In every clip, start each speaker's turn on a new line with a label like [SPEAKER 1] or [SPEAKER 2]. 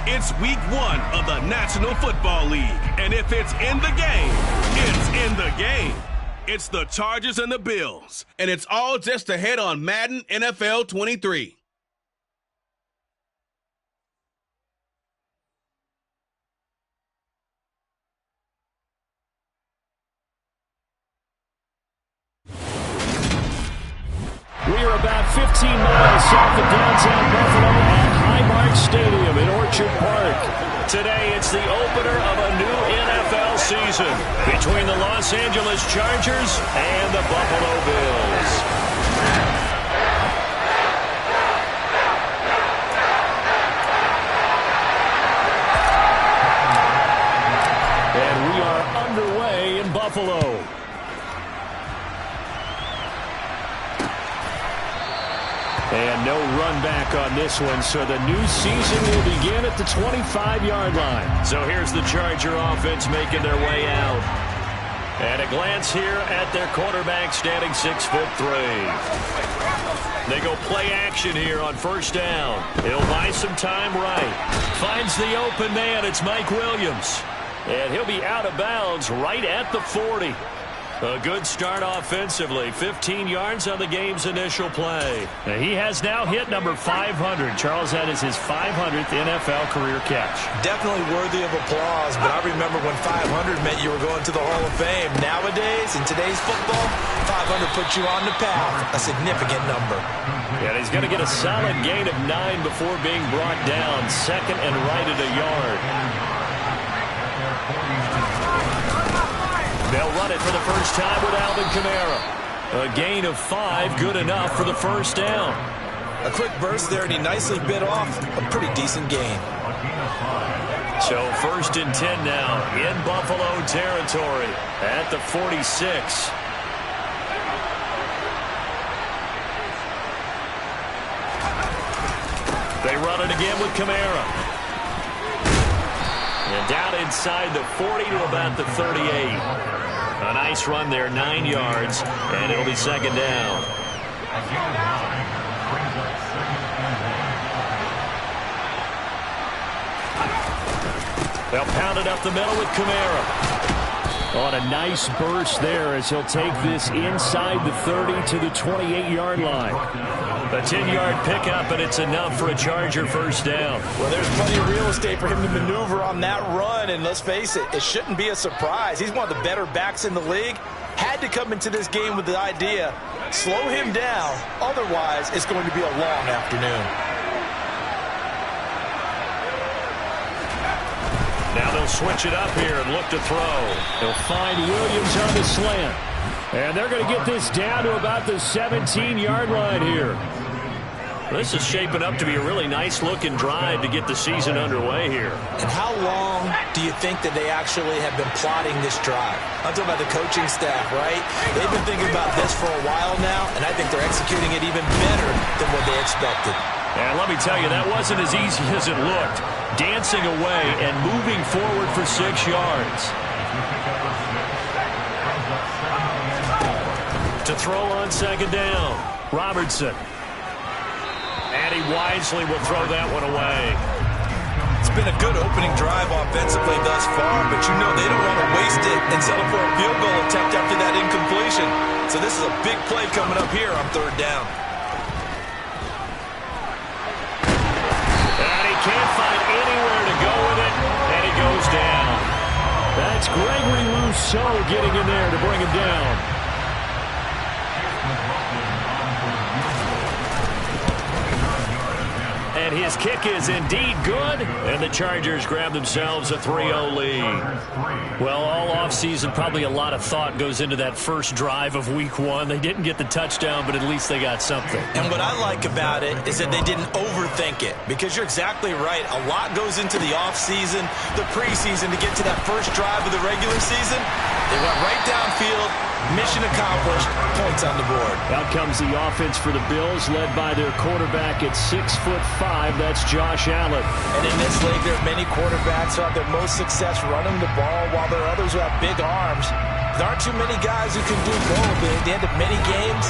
[SPEAKER 1] It's week 1 of the National Football League. And if it's in the game, it's in the game. It's the Chargers and the Bills. And it's all just ahead on Madden NFL 23.
[SPEAKER 2] We are about 15 miles south of downtown Buffalo at Highmark Stadium in Orchard Park. Today, it's the opener of a new NFL season between the Los Angeles Chargers and the Buffalo Bills. And we are underway in Buffalo. And no run back on this one, so the new season will begin at the 25-yard line. So here's the Charger offense making their way out. And a glance here at their quarterback standing 6'3". They go play action here on first down. He'll buy some time right. Finds the open man. It's Mike Williams. And he'll be out of bounds right at the 40. A good start offensively. 15 yards on the game's initial play. And he has now hit number 500. Charles, that is his 500th NFL career catch.
[SPEAKER 3] Definitely worthy of applause, but I remember when 500 meant you were going to the Hall of Fame. Nowadays, in today's football, 500 puts you on the path. A significant number.
[SPEAKER 2] And he's going to get a solid gain of 9 before being brought down. Second and right at a yard. They'll run it for the first time with Alvin Kamara. A gain of 5, good enough for the first down.
[SPEAKER 3] A quick burst there, and he nicely bit off a pretty decent gain.
[SPEAKER 2] So first and 10 now in Buffalo territory at the 46. They run it again with Kamara. And down inside the 40 to about the 38. A nice run there, 9 yards, and it'll be second down. They'll pound it up the middle with Kamara. On a nice burst there as he'll take this inside the 30 to the 28-yard line. A 10-yard pickup, and it's enough for a Charger first down.
[SPEAKER 3] Well, there's plenty of real estate for him to maneuver on that run, and let's face it, it shouldn't be a surprise. He's one of the better backs in the league. Had to come into this game with the idea, slow him down, otherwise it's going to be a long afternoon.
[SPEAKER 2] Now they'll switch it up here and look to throw. They'll find Williams on the slant. And they're going to get this down to about the 17-yard line here. This is shaping up to be a really nice-looking drive to get the season underway here.
[SPEAKER 3] And how long do you think that they actually have been plotting this drive? I'm talking about the coaching staff, right? They've been thinking about this for a while now, and I think they're executing it even better than what they expected.
[SPEAKER 2] And let me tell you, that wasn't as easy as it looked. Dancing away and moving forward for 6 yards. To throw on second down, Robertson. And he wisely will throw that one away.
[SPEAKER 3] It's been a good opening drive offensively thus far, but you know they don't want to waste it and settle for a field goal attempt after that incompletion. So this is a big play coming up here on third down.
[SPEAKER 2] And he can't find anywhere to go with it, and he goes down. That's Gregory Rousseau getting in there to bring him down. And his kick is indeed good, and the Chargers grab themselves a 3-0 lead. Well, all offseason, probably a lot of thought goes into that first drive of Week 1. They didn't get the touchdown, but at least they got something.
[SPEAKER 3] And what I like about it is that they didn't overthink it, because you're exactly right. A lot goes into the offseason, the preseason, to get to that first drive of the regular season. They went right downfield. Mission accomplished. Points on the board.
[SPEAKER 2] Out comes the offense for the Bills, led by their quarterback at 6'5". That's Josh Allen.
[SPEAKER 3] And in this league, there are many quarterbacks who have their most success running the ball, while there are others who have big arms. There aren't too many guys who can do both. But at the end of many games,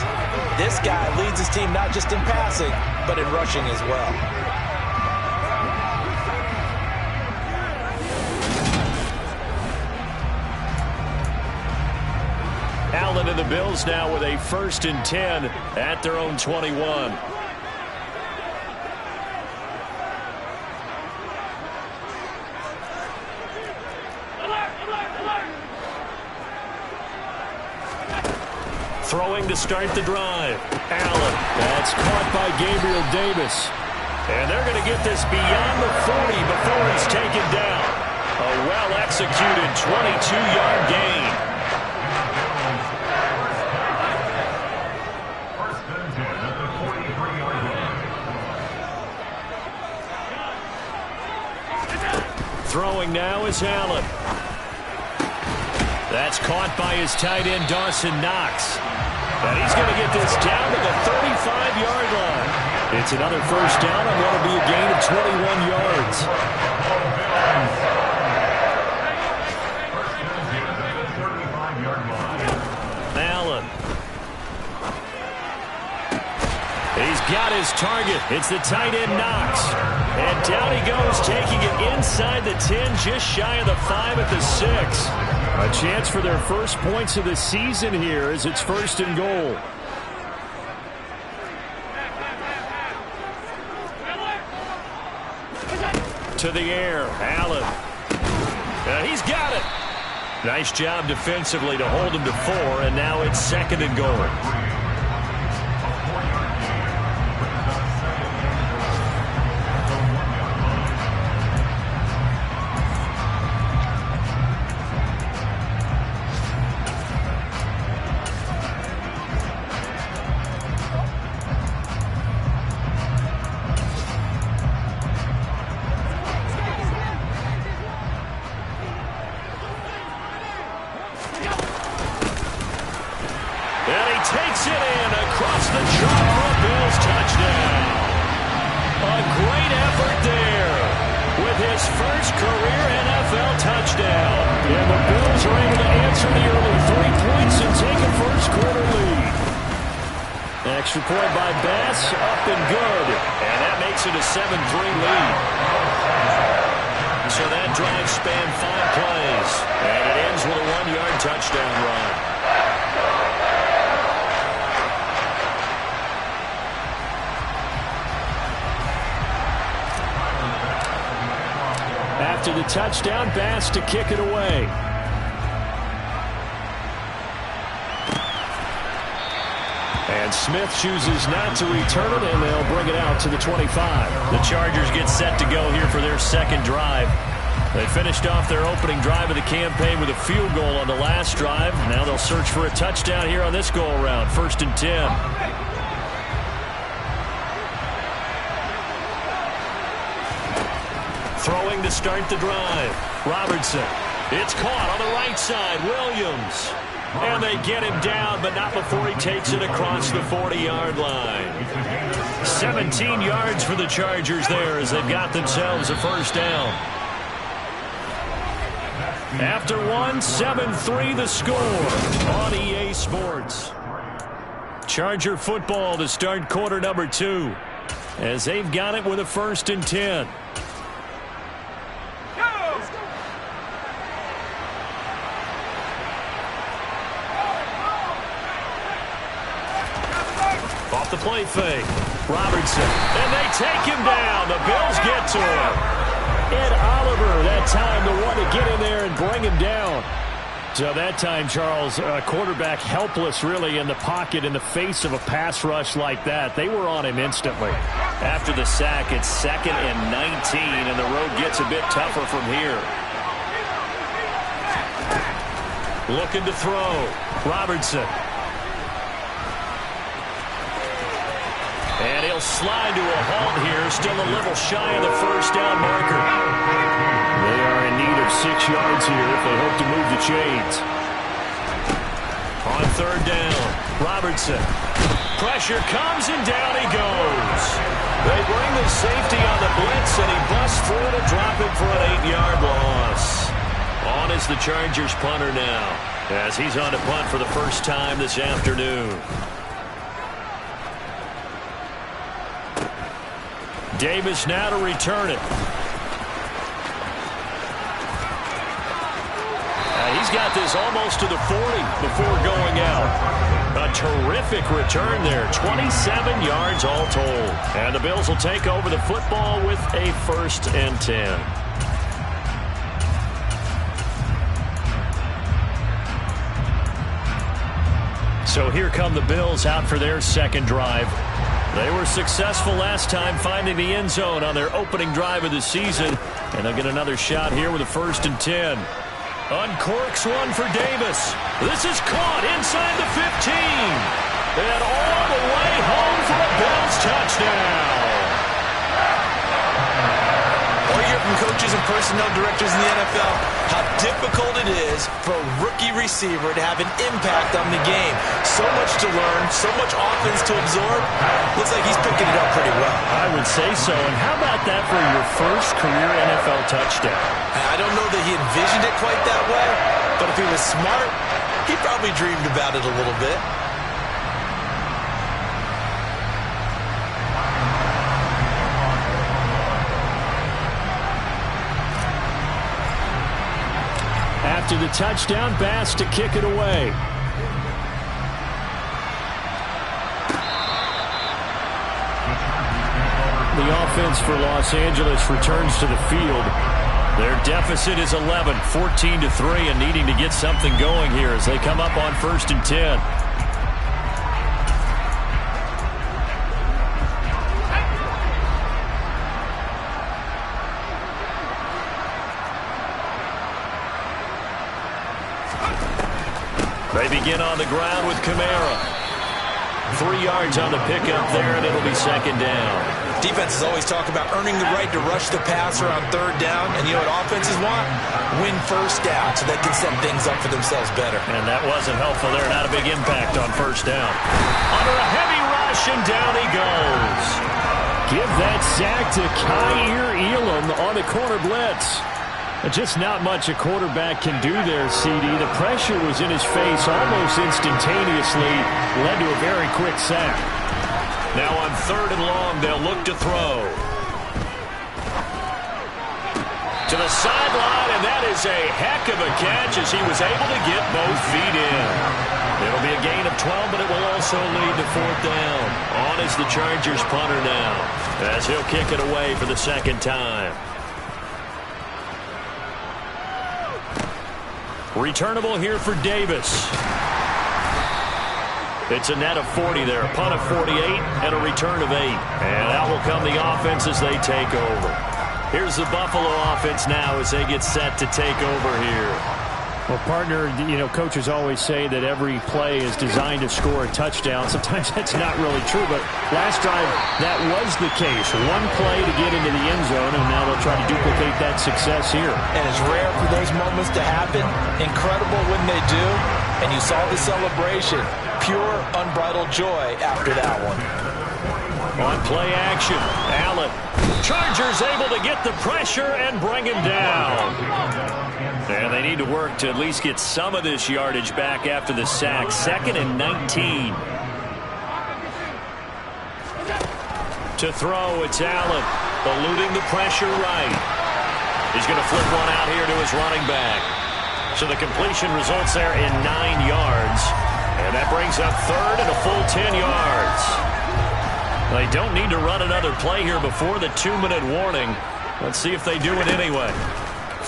[SPEAKER 3] this guy leads his team not just in passing, but in rushing as well.
[SPEAKER 2] Allen and the Bills now with a 1st and 10 at their own 21. Throwing to start the drive. Allen. That's caught by Gabriel Davis. And they're going to get this beyond the 40 before he's taken down. A well-executed 22-yard gain. Throwing now is Allen. That's caught by his tight end, Dawson Knox. And he's going to get this down to the 35-yard line. It's another 1st down and what will be a gain of 21 yards. Allen. He's got his target. It's the tight end, Knox. And down he goes, taking it inside the 10, just shy of the 5 at the 6. A chance for their first points of the season here as it's 1st and goal. To the air, Allen. He's got it. Nice job defensively to hold him to 4, and now it's 2nd and goal. Takes it in across the chalk for a Bills touchdown. A great effort there with his first career NFL touchdown. And the Bills are able to answer the early 3 points and take a first-quarter lead. Extra point by Bass, up and good. And that makes it a 7-3 lead. So that drive spanned 5 plays. And it ends with a 1-yard touchdown run. After the touchdown, Bass to kick it away. And Smith chooses not to return it, and they'll bring it out to the 25. The Chargers get set to go here for their 2nd drive. They finished off their opening drive of the campaign with a field goal on the last drive. Now they'll search for a touchdown here on this go-around. 1st and 10. Throwing to start the drive. Robertson. It's caught on the right side. Williams. And they get him down, but not before he takes it across the 40-yard line. 17 yards for the Chargers there as they've got themselves a 1st down. After 1, 7-3 the score on EA Sports. Charger football to start quarter number 2 as they've got it with a 1st and 10. Off the play fake. Robertson. And they take him down. The Bills get to him. Ed Oliver, that time, the one to get in there and bring him down. So that time, Charles, quarterback helpless really in the pocket in the face of a pass rush like that. They were on him instantly. After the sack, it's 2nd and 19, and the road gets a bit tougher from here. Looking to throw. Robertson. And he'll slide to a halt here, still a little shy of the 1st down marker. They are in need of 6 yards here if they hope to move the chains. On 3rd down, Robertson. Pressure comes and down he goes. They bring the safety on the blitz and he busts through to drop it for an 8-yard loss. On is the Chargers punter now as he's on to punt for the first time this afternoon. Davis now to return it. He's got this almost to the 40 before going out. A terrific return there. 27 yards all told. And the Bills will take over the football with a 1st and 10. So here come the Bills out for their second drive. They were successful last time finding the end zone on their opening drive of the season. And they'll get another shot here with a 1st and 10. Uncorks one for Davis. This is caught inside the 15. And all the way home for a Bills touchdown.
[SPEAKER 3] Or you hear from coaches and personnel directors in the NFL how difficult it is for a rookie receiver to have an impact on the game. So much to learn, so much offense to absorb. Looks like he's picking it up pretty well.
[SPEAKER 2] I would say so. And how about that for your first career NFL touchdown?
[SPEAKER 3] I don't know that he envisioned it quite that way, but if he was smart, he probably dreamed about it a little bit.
[SPEAKER 2] After the touchdown, Bass to kick it away. The offense for Los Angeles returns to the field. Their deficit is 11, 14-3, and needing to get something going here as they come up on 1st and 10. They begin on the ground with Kamara. 3 yards on the pickup there, and it'll be 2nd down.
[SPEAKER 3] Defenses always talk about earning the right to rush the passer on 3rd down, and you know what offenses want? Win 1st down so they can set things up for themselves better.
[SPEAKER 2] And that wasn't helpful there. Not a big impact on 1st down. Under a heavy rush, and down he goes. Give that sack to Kaiir Elam on the corner blitz. Just not much a quarterback can do there, CD. The pressure was in his face almost instantaneously. Led to a very quick sack. Now on 3rd and long, they'll look to throw. To the sideline, and that is a heck of a catch as he was able to get both feet in. It'll be a gain of 12, but it will also lead to 4th down. On is the Chargers punter now, as he'll kick it away for the 2nd time. Returnable here for Davis. It's a net of 40 there, a punt of 48, and a return of 8. And out will come the offense as they take over. Here's the Buffalo offense now as they get set to take over here. Well, partner, you know, coaches always say that every play is designed to score a touchdown. Sometimes that's not really true, but last drive, that was the case. One play to get into the end zone, and now they'll try to duplicate that success here.
[SPEAKER 3] And it's rare for those moments to happen. Incredible when they do. And you saw the celebration. Pure, unbridled joy after that one.
[SPEAKER 2] On play action, Allen. Chargers able to get the pressure and bring him down. And they need to work to at least get some of this yardage back after the sack. 2nd and 19. To throw, it's Allen. Eluding the pressure right. He's going to flip one out here to his running back. So the completion results there in 9 yards. And that brings up 3rd and a full 10 yards. They don't need to run another play here before the 2-minute warning. Let's see if they do it anyway.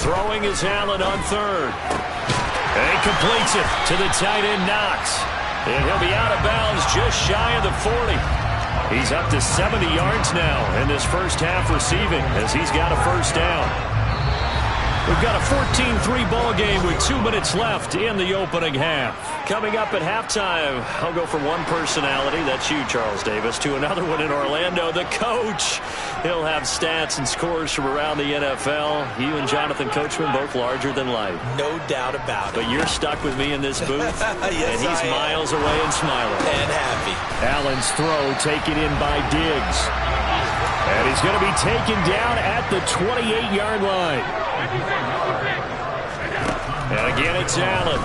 [SPEAKER 2] Throwing is Allen on 3rd. And he completes it to the tight end Knox. And he'll be out of bounds just shy of the 40. He's up to 70 yards now in this first half receiving as he's got a 1st down. We've got a 14-3 ball game with 2 minutes left in the opening half. Coming up at halftime, I'll go from one personality, that's you, Charles Davis, to another one in Orlando, the coach. He'll have stats and scores from around the NFL. You and Jonathan Coachman, both larger than life.
[SPEAKER 3] No doubt about it.
[SPEAKER 2] But you're stuck with me in this booth,
[SPEAKER 3] yes,
[SPEAKER 2] and he's miles away and smiling.
[SPEAKER 3] And happy.
[SPEAKER 2] Allen's throw taken in by Diggs. And he's going to be taken down at the 28-yard line. And again, it's Allen.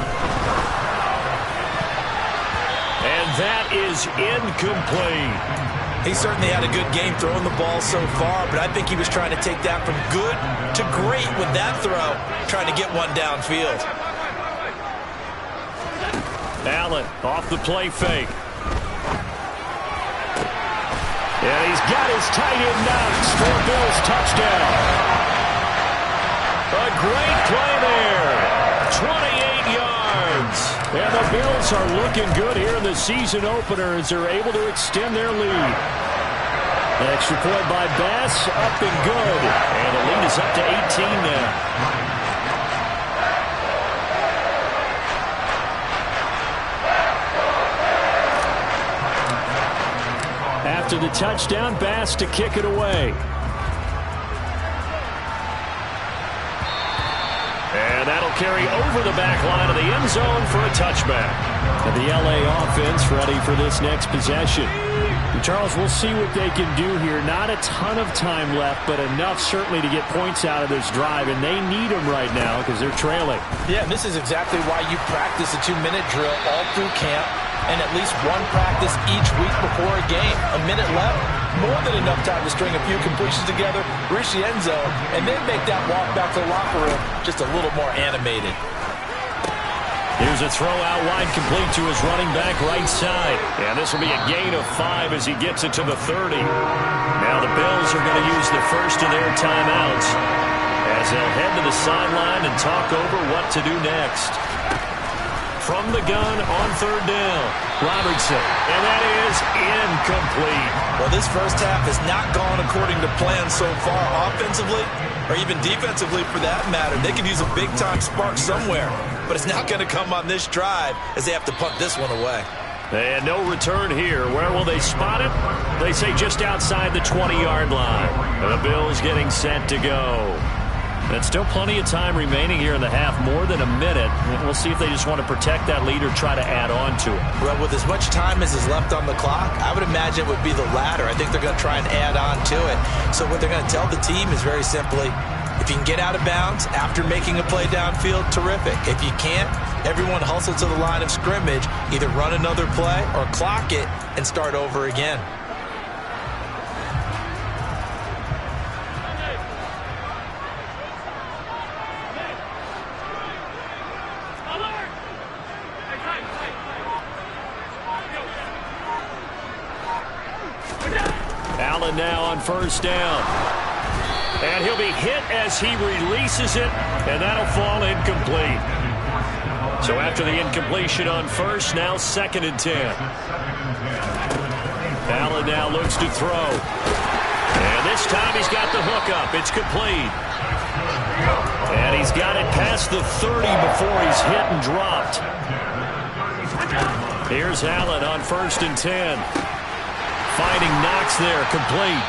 [SPEAKER 2] And that is incomplete.
[SPEAKER 3] He certainly had a good game throwing the ball so far, but I think he was trying to take that from good to great with that throw, trying to get one downfield.
[SPEAKER 2] Allen off the play fake. And he's got his tight end knocks for a Bills touchdown. A great play there. 28 yards. And the Bills are looking good here in the season opener as they're able to extend their lead. Extra point by Bass, up and good. And the lead is up to 18 now. After the touchdown, Bass to kick it away. And that'll carry over the back line of the end zone for a touchback. And the LA offense ready for this next possession. And Charles, we'll see what they can do here. Not a ton of time left, but enough certainly to get points out of this drive. And they need them right now because they're trailing.
[SPEAKER 3] Yeah, and this is exactly why you practice a 2-minute drill all through camp. And at least one practice each week before a game. A minute left, more than enough time to string a few completions together, reach the end zone, and then make that walk back to the locker room just a little more animated.
[SPEAKER 2] Here's a throw out wide, complete to his running back right side. And this will be a gain of 5 as he gets it to the 30. Now the Bills are going to use the first of their timeouts as they'll head to the sideline and talk over what to do next. From the gun on third down, Robertson, and that is incomplete.
[SPEAKER 3] Well, this first half has not gone according to plan so far offensively, or even defensively for that matter. They could use a big-time spark somewhere, but it's not going to come on this drive as they have to punt this one away.
[SPEAKER 2] And no return here. Where will they spot it? They say just outside the 20-yard line. And the Bills getting set to go. And still plenty of time remaining here in the half, more than a minute. We'll see if they just want to protect that lead or try to add on to it.
[SPEAKER 3] Well, with as much time as is left on the clock, I would imagine it would be the latter. I think they're going to try and add on to it. So what they're going to tell the team is very simply, if you can get out of bounds after making a play downfield, terrific. If you can't, everyone hustle to the line of scrimmage, either run another play or clock it and start over again.
[SPEAKER 2] Allen now on first down. And he'll be hit as he releases it, and that'll fall incomplete. So after the incompletion on first, now 2nd and 10. Allen now looks to throw. And this time he's got the hook up. It's complete. And he's got it past the 30 before he's hit and dropped. Here's Allen on 1st and 10. Finding Knox there, complete.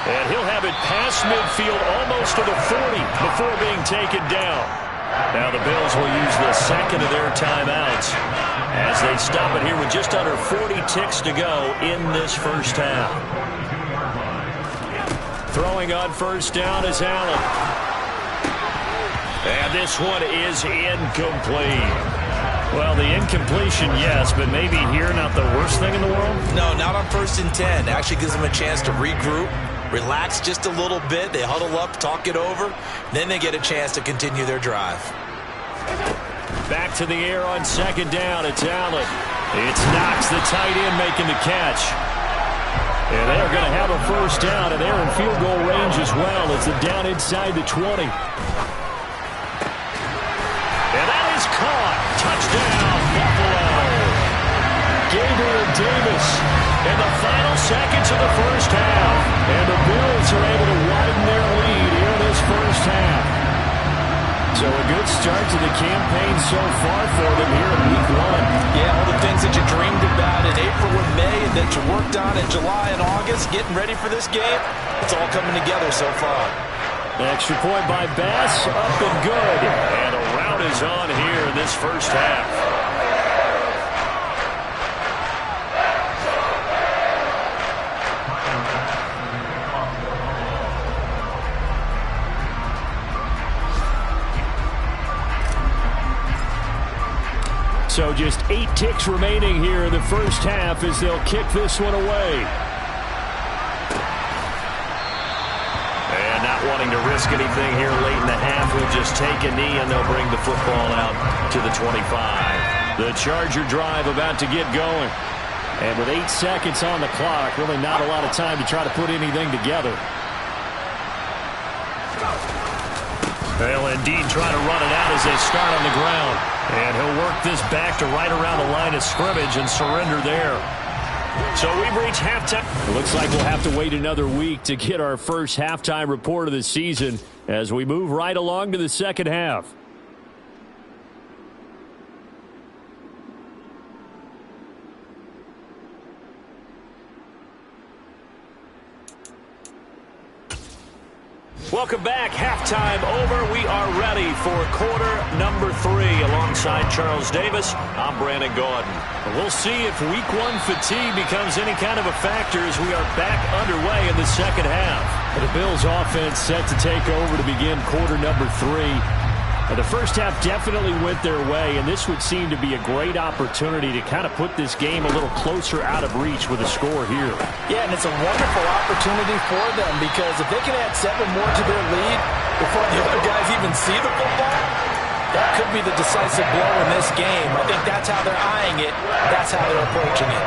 [SPEAKER 2] And he'll have it past midfield almost to the 40 before being taken down. Now the Bills will use the second of their timeouts as they stop it here with just under 40 ticks to go in this first half. Throwing on first down is Allen. And this one is incomplete. Well, the incompletion, yes, but maybe here not the worst thing in the world?
[SPEAKER 3] No, not on 1st and 10. Actually gives them a chance to regroup, relax just a little bit. They huddle up, talk it over. Then they get a chance to continue their drive.
[SPEAKER 2] Back to the air on 2nd down. It's Allen. It's Knox, the tight end, making the catch. And they're going to have a first down, and they're in field goal range as well. It's a down inside the 20. And that is caught. Touchdown, Buffalo. Gabriel Davis in the final seconds of the first half. And the Bills are able to widen their lead here in this first half. So a good start to the campaign so far for them here in week 1.
[SPEAKER 3] Yeah, all the things that you dreamed about in April and May and that you worked on in July and August, getting ready for this game, it's all coming together so far.
[SPEAKER 2] Extra point by Bass, up and good. And a rout is on here in this first half. So just 8 ticks remaining here in the first half as they'll kick this one away. And not wanting to risk anything here late in the half, we'll just take a knee and they'll bring the football out to the 25. The Charger drive about to get going. And with 8 seconds on the clock, really not a lot of time to try to put anything together. They'll indeed try to run it out as they start on the ground. And he'll work this back to right around the line of scrimmage and surrender there. So we've reached halftime. It looks like we'll have to wait another week to get our first halftime report of the season as we move right along to the second half. Welcome back. Halftime over. We are ready for quarter number 3. Alongside Charles Davis, I'm Brandon Gaudin. We'll see if week 1 fatigue becomes any kind of a factor as we are back underway in the second half. The Bills offense set to take over to begin quarter number 3. The first half definitely went their way, and this would seem to be a great opportunity to kind of put this game a little closer out of reach with a score here.
[SPEAKER 3] Yeah, and it's a wonderful opportunity for them because if they can add 7 more to their lead before the other guys even see the football, that could be the decisive blow in this game. I think that's how they're eyeing it. That's how they're approaching it.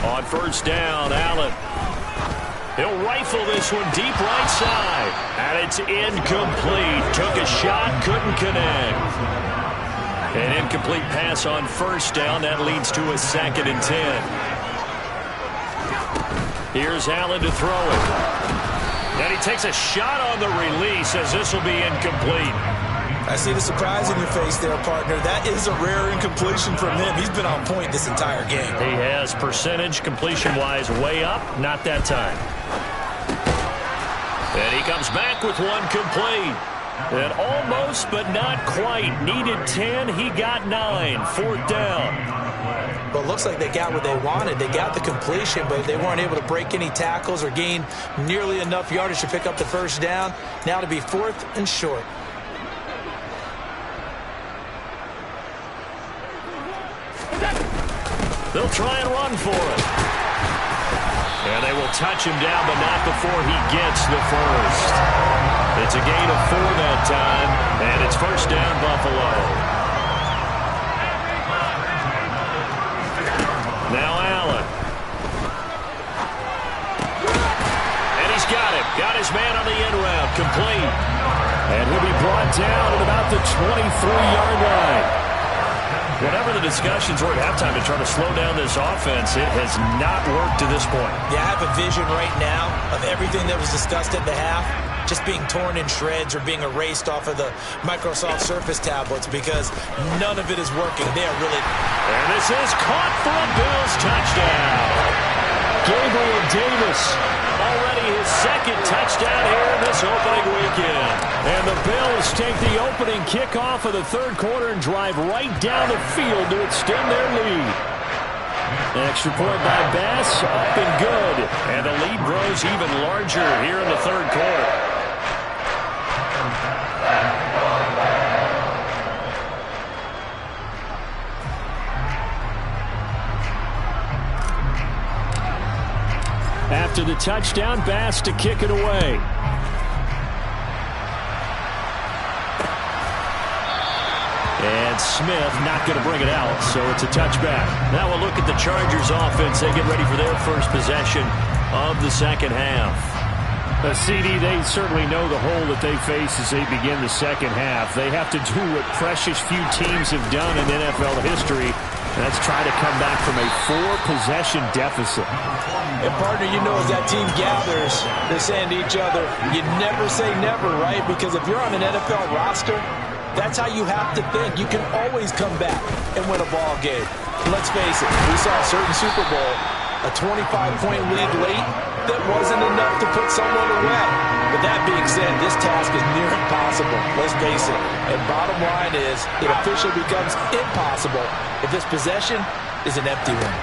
[SPEAKER 2] On first down, Allen. He'll rifle this one deep right side. And it's incomplete. Took a shot, couldn't connect. An incomplete pass on first down. That leads to a 2nd and 10. Here's Allen to throw it. And he takes a shot on the release as this will be incomplete.
[SPEAKER 3] I see the surprise in your face there, partner. That is a rare incompletion from him. He's been on point this entire game.
[SPEAKER 2] He has percentage completion-wise way up. Not that time. And he comes back with one complete. And almost, but not quite. Needed 10. He got 9. 4th down.
[SPEAKER 3] Well, it looks like they got what they wanted. They got the completion, but they weren't able to break any tackles or gain nearly enough yardage to pick up the first down. Now to be 4th and short.
[SPEAKER 2] They'll try and run for it. And they will touch him down, but not before he gets the first. It's a gain of 4 that time, and it's first down, Buffalo. Now Allen. And he's got it. Got his man on the end route. Complete. And he'll be brought down at about the 23-yard line. Whatever the discussions were at halftime to try to slow down this offense, it has not worked to this point.
[SPEAKER 3] Yeah, I have a vision right now of everything that was discussed at the half just being torn in shreds or being erased off of the Microsoft Surface tablets because none of it is working. They are really...
[SPEAKER 2] And this is caught for a Bills touchdown. Gabriel Davis, already his 2nd touchdown here in this opening weekend. And the Bills take the opening kickoff of the 3rd quarter and drive right down the field to extend their lead. Extra point by Bass, up and good. And the lead grows even larger here in the 3rd quarter. After the touchdown, Bass to kick it away. And Smith not going to bring it out, so it's a touchback. Now we'll look at the Chargers offense. They get ready for their first possession of the second half. CD, they certainly know the hole that they face as they begin the second half. They have to do what precious few teams have done in NFL history. That's try to come back from a 4-possession deficit.
[SPEAKER 3] And, partner, you know, as that team gathers, they're saying to each other, you never say never, right? Because if you're on an NFL roster, that's how you have to think. You can always come back and win a ball game. Let's face it, we saw a certain Super Bowl, a 25-point lead late, that wasn't enough to put someone away. But that being said, this task is near impossible. Let's face it. And bottom line is, it officially becomes impossible if this possession is an empty one.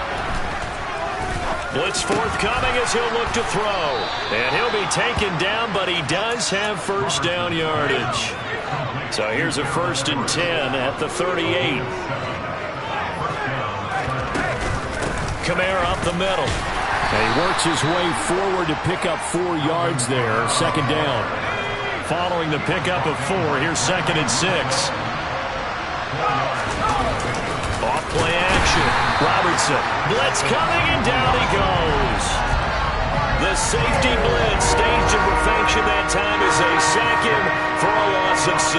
[SPEAKER 2] Blitz forthcoming as he'll look to throw. And he'll be taken down, but he does have first down yardage. So here's a 1st and 10 at the 38. Kamara up the middle. And he works his way forward to pick up 4 yards there. Second down. Following the pickup of 4, here's 2nd and 6. Off play action. Robertson. Blitz coming, and down he goes. The safety blitz staged in perfection that time is a second for a loss of 6.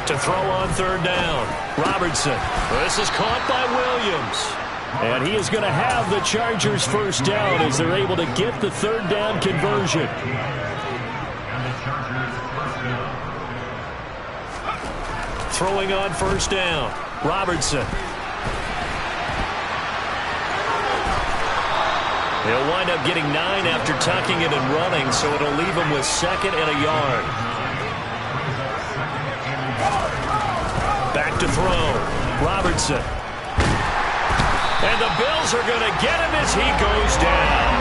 [SPEAKER 2] To throw on 3rd down. Robertson. This is caught by Williams. And he is going to have the Chargers first down as they're able to get the 3rd down conversion. Throwing on 1st down. Robertson. He'll wind up getting 9 after tucking it and running, so it'll leave him with 2nd and a yard. Back to throw. Robertson. And the Bills are going to get him as he goes down.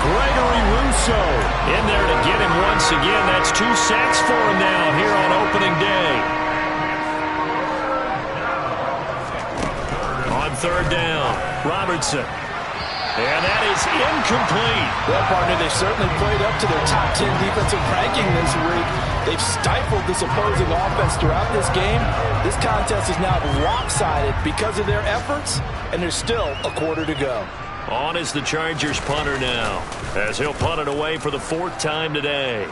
[SPEAKER 2] Gregory Rousseau in there to get him once again. That's 2 sacks for him now here on opening day. On 3rd down, Robertson. And that is incomplete.
[SPEAKER 3] Well, partner, they've certainly played up to their top 10 defensive ranking this week. They've stifled this opposing offense throughout this game. This contest is now lopsided because of their efforts, and there's still a quarter to go.
[SPEAKER 2] On is the Chargers punter now, as he'll punt it away for the 4th time today.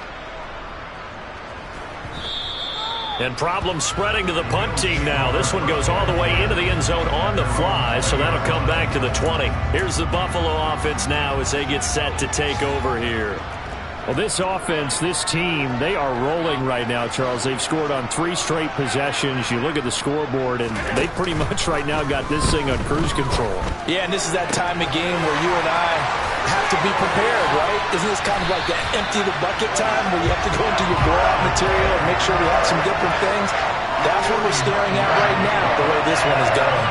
[SPEAKER 2] And problems spreading to the punt team now. This one goes all the way into the end zone on the fly, so that'll come back to the 20. Here's the Buffalo offense now as they get set to take over here. Well, this offense, this team, they are rolling right now, Charles. They've scored on 3 straight possessions. You look at the scoreboard, and they pretty much right now got this thing on cruise control.
[SPEAKER 3] Yeah, and this is that time of game where you and I have to be prepared, right? Isn't this kind of like that empty the bucket time where you have to go into your blowout material and make sure we have some different things? That's what we're staring at right now, the way this one is going.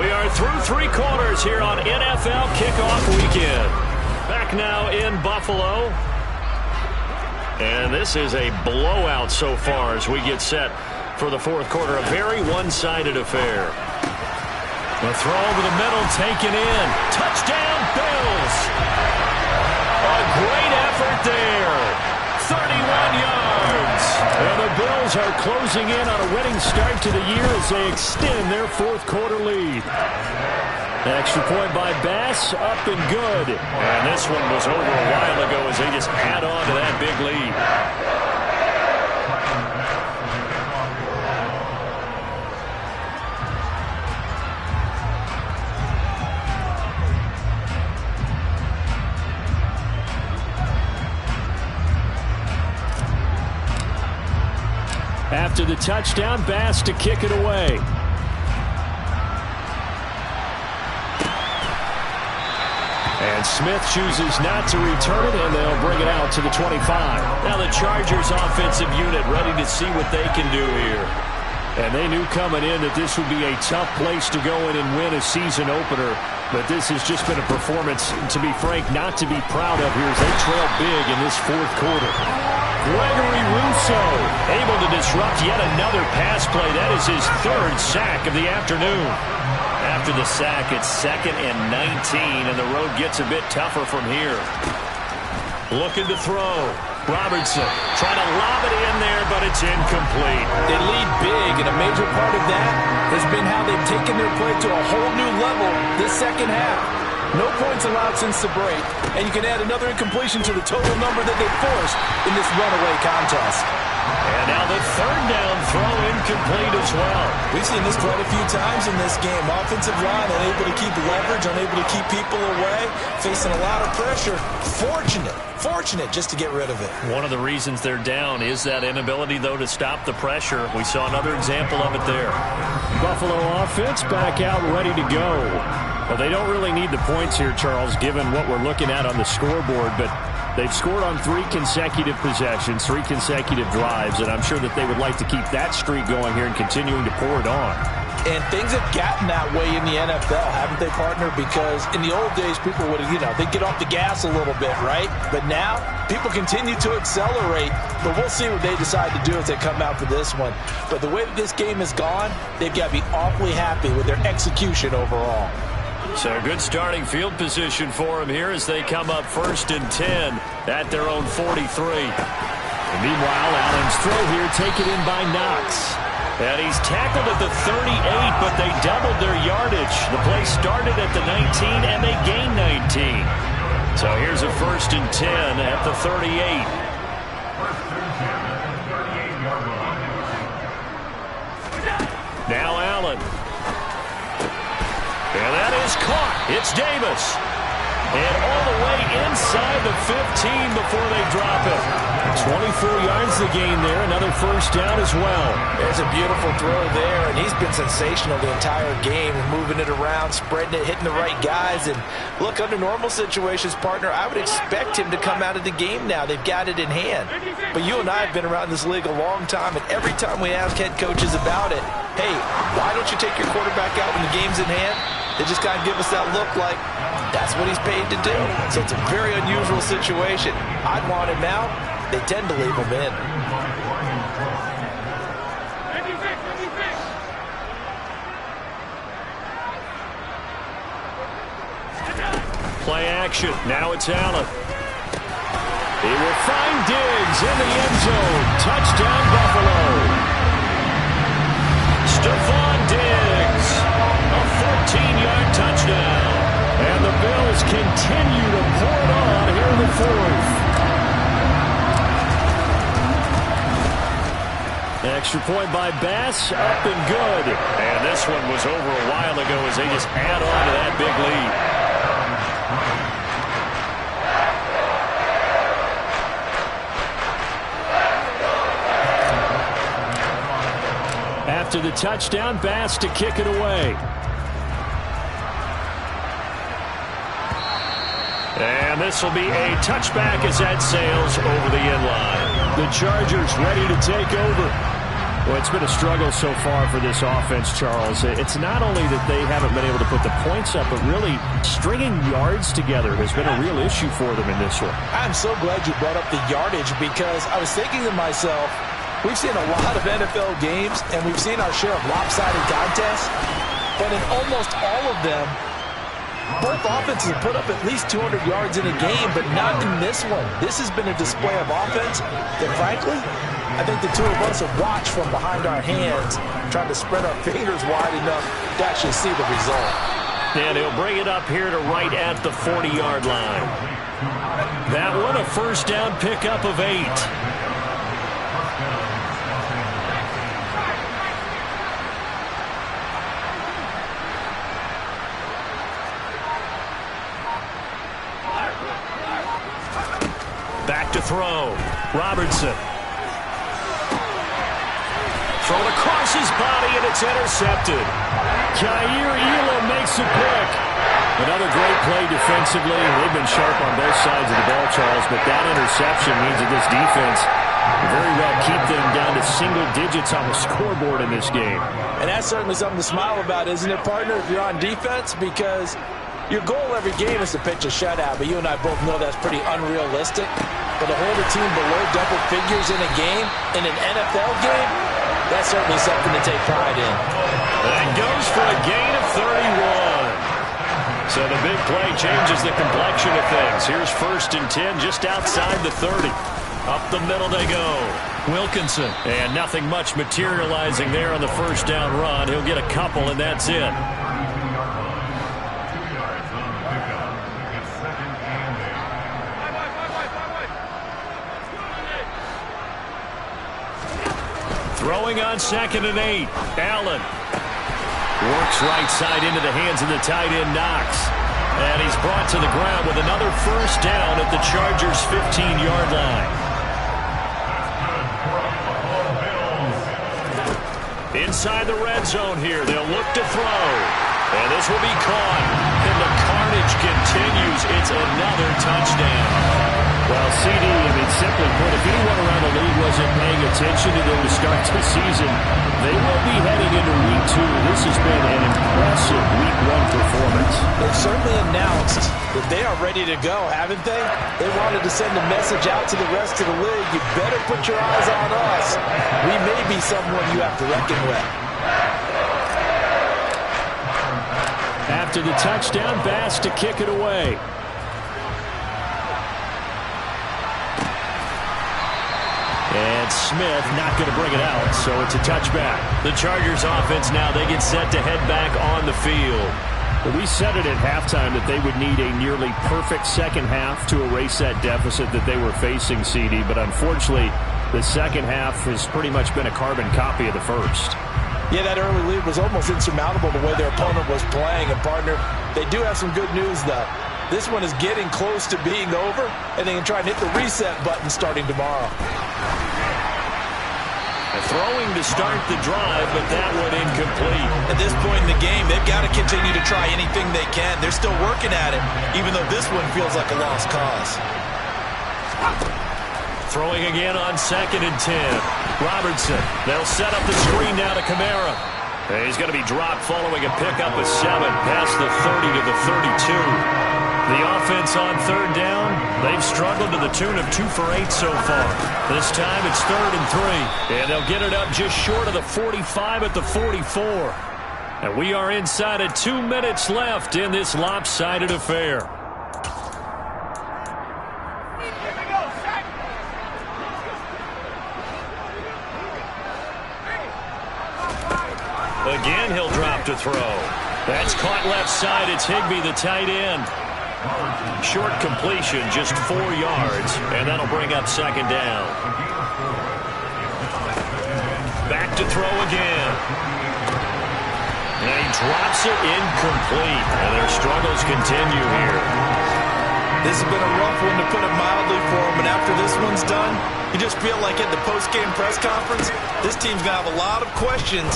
[SPEAKER 2] We are through 3 quarters here on NFL Kickoff Weekend. Back now in Buffalo. And this is a blowout so far as we get set for the 4th quarter. A very one-sided affair. The throw over the middle taken in. Touchdown, Bills. A great effort there. 31 yards. And the Bills are closing in on a winning start to the year as they extend their 4th quarter lead. An extra point by Bass, up and good. And this one was over a while ago as they just add on to that big lead. After the touchdown, Bass to kick it away. And Smith chooses not to return it, and they'll bring it out to the 25. Now the Chargers offensive unit ready to see what they can do here. And they knew coming in that this would be a tough place to go in and win a season opener. But this has just been a performance, to be frank, not to be proud of here as they trail big in this 4th quarter. Gregory Rousseau able to disrupt yet another pass play. That is his 3rd sack of the afternoon. After the sack, it's 2nd and 19, and the road gets a bit tougher from here. Looking to throw. Robertson trying to lob it in there, but it's incomplete.
[SPEAKER 3] They lead big, and a major part of that has been how they've taken their play to a whole new level this 2nd half. No points allowed since the break, and you can add another incompletion to the total number that they forced in this runaway contest.
[SPEAKER 2] And now the 3rd down throw incomplete as well.
[SPEAKER 3] We've seen this quite a few times in this game. Offensive line unable to keep leverage, unable to keep people away, facing a lot of pressure. Fortunate just to get rid of it.
[SPEAKER 2] One of the reasons they're down is that inability, though, to stop the pressure. We saw another example of it there. Buffalo offense back out ready to go. Well, they don't really need the points here, Charles, given what we're looking at on the scoreboard, but they've scored on 3 consecutive possessions, 3 consecutive drives, and I'm sure that they would like to keep that streak going here and continuing to pour it on.
[SPEAKER 3] And things have gotten that way in the NFL, haven't they, partner? Because in the old days, people would, they'd get off the gas a little bit, right? But now, people continue to accelerate. But we'll see what they decide to do as they come out for this one. But the way that this game has gone, they've got to be awfully happy with their execution overall.
[SPEAKER 2] So good starting field position for them here as they come up 1st and 10 at their own 43. And meanwhile, Allen's throw here taken in by Knox. And he's tackled at the 38, but they doubled their yardage. The play started at the 19, and they gained 19. So here's a 1st and 10 at the 38. Now Allen. And that is caught. It's Davis. And all the way inside the 15 before they drop it. 24 yards to gain there. Another 1st down as well.
[SPEAKER 3] There's a beautiful throw there, and he's been sensational the entire game, moving it around, spreading it, hitting the right guys. And look, under normal situations, partner, I would expect him to come out of the game now. They've got it in hand. But you and I have been around this league a long time, and every time we ask head coaches about it, hey, why don't you take your quarterback out when the game's in hand? They just kind of give us that look like that's what he's paid to do. So it's a very unusual situation. I'd want him out. They tend to leave him in.
[SPEAKER 2] Play action. Now it's Allen. He will find Diggs in the end zone. Touchdown, Buffalo. Stephon Diggs. A 14-yard touchdown. And the Bills continue to pour it on here in the 4th. Extra point by Bass, up and good. And this one was over a while ago as they just add on to that big lead. After the touchdown, Bass to kick it away. And this will be a touchback as that sails over the end line. The Chargers ready to take over. Well, it's been a struggle so far for this offense, Charles. It's not only that they haven't been able to put the points up, but really stringing yards together has been a real issue for them in this one.
[SPEAKER 3] I'm so glad you brought up the yardage because I was thinking to myself, we've seen a lot of NFL games, and we've seen our share of lopsided contests, but in almost all of them, both offenses have put up at least 200 yards in a game, but not in this one. This has been a display of offense that, frankly, I think the two of us have watched from behind our hands, trying to spread our fingers wide enough to actually see the result.
[SPEAKER 2] And he'll bring it up here to right at the 40-yard line. That one, a 1st down pickup of 8. Back to throw. Robertson. Thrown across his body, and it's intercepted. Kaiir Elam makes it quick. Another great play defensively. They've been sharp on both sides of the ball, Charles, but that interception means that this defense very well keep them down to single digits on the scoreboard in this game.
[SPEAKER 3] And that's certainly something to smile about, isn't it, partner, if you're on defense? Because your goal every game is to pitch a shutout, but you and I both know that's pretty unrealistic. But to hold a team below double figures in a game, in an NFL game, that's certainly something to take pride in.
[SPEAKER 2] And goes for a gain of 31. So the big play changes the complexion of things. Here's 1st and 10 just outside the 30. Up the middle they go. Wilkinson. And nothing much materializing there on the 1st down run. He'll get a couple, and that's it. Throwing on 2nd and 8. Allen works right side into the hands of the tight end Knox. And he's brought to the ground with another 1st down at the Chargers' 15-yard line. Inside the red zone here. They'll look to throw. And this will be caught. And the carnage continues. It's another touchdown. Well, CD, simply put, if anyone around the league wasn't paying attention to them to start the season, they will be heading into week 2. This this has been an impressive Week 1 performance.
[SPEAKER 3] They've certainly announced that they are ready to go, haven't they? They wanted to send a message out to the rest of the league. You better put your eyes on us. We may be someone you have to reckon with.
[SPEAKER 2] After the touchdown, Bass to kick it away. And Smith not going to bring it out, so it's a touchback. The Chargers offense now, they get set to head back on the field. Well, we said it at halftime that they would need a nearly perfect second half to erase that deficit that they were facing, CD. But unfortunately, the second half has pretty much been a carbon copy of the first.
[SPEAKER 3] Yeah, that early lead was almost insurmountable the way their opponent was playing. And, partner, they do have some good news, though. This one is getting close to being over, and they can try and hit the reset button starting tomorrow.
[SPEAKER 2] Throwing to start the drive, but that one incomplete.
[SPEAKER 3] At this point in the game, they've got to continue to try anything they can. They're still working at it, even though this one feels like a lost cause.
[SPEAKER 2] Throwing again on 2nd and 10. Robertson, they'll set up the screen now to Kamara. He's going to be dropped following a pickup of 7 past the 30 to the 32. The offense on 3rd down, they've struggled to the tune of 2 for 8 so far. This time it's 3rd and 3. And they'll get it up just short of the 45 at the 44. And we are inside of 2 minutes left in this lopsided affair. Again, he'll drop to throw. That's caught left side. It's Higbee, the tight end. Short completion, just 4 yards, and that'll bring up 2nd down. Back to throw again. And he drops it incomplete, and their struggles continue here.
[SPEAKER 3] This has been a rough one, to put it mildly, for him, and after this one's done, you just feel like at the post-game press conference, this team's going to have a lot of questions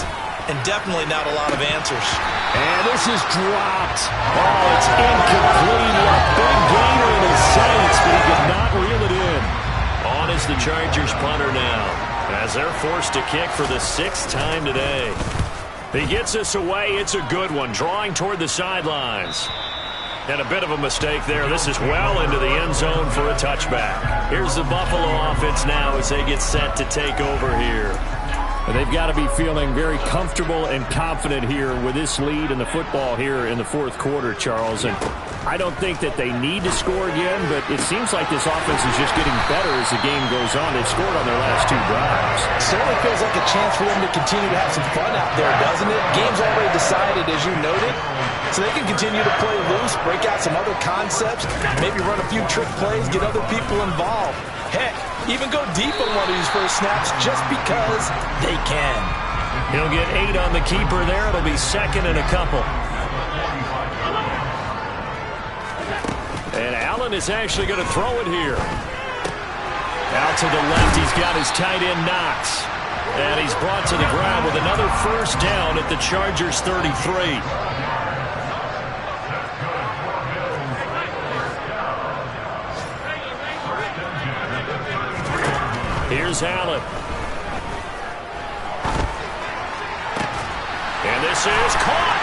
[SPEAKER 3] and definitely not a lot of answers.
[SPEAKER 2] And this is dropped. Oh, it's incomplete. A big gainer in his sights, but he could not reel it in. On is the Chargers punter now, as they're forced to kick for the 6th time today. He gets us away. It's a good one, drawing toward the sidelines. And a bit of a mistake there. This is well into the end zone for a touchback. Here's the Buffalo offense now as they get set to take over here. They've got to be feeling very comfortable and confident here with this lead in the football here in the 4th quarter, Charles. And I don't think that they need to score again, but it seems like this offense is just getting better as the game goes on. They've scored on their last 2 drives.
[SPEAKER 3] Certainly feels like a chance for them to continue to have some fun out there, doesn't it? Game's already decided, as you noted, so they can continue to play loose, break out some other concepts, maybe run a few trick plays, get other people involved. Heck, even go deep on one of these first snaps just because they can.
[SPEAKER 2] He'll get 8 on the keeper there. It'll be 2nd and a couple. And Allen is actually going to throw it here. Out to the left, he's got his tight end Knox. And he's brought to the ground with another 1st down at the Chargers 33. Here's Allen. And this is caught.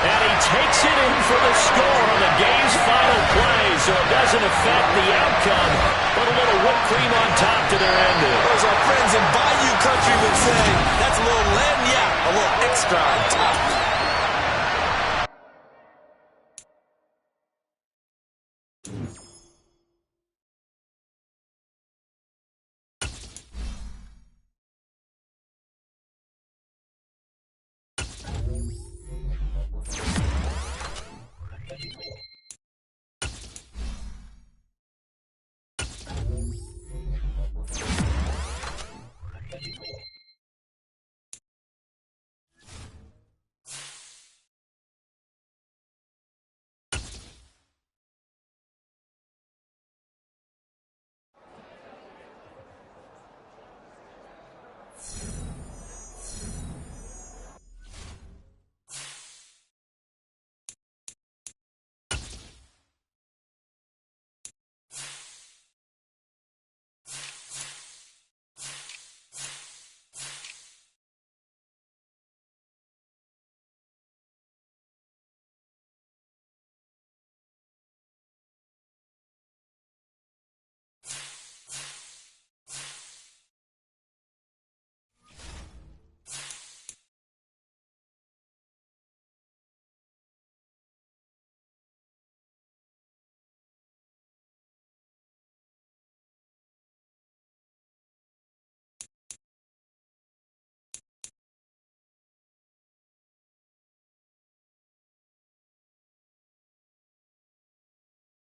[SPEAKER 2] And he takes it in for the score on the game's final play, so it doesn't affect the outcome, but a little whipped cream on top to their ending.
[SPEAKER 3] As our friends in Bayou Country would say, that's a little lagniappe, a little extra on top.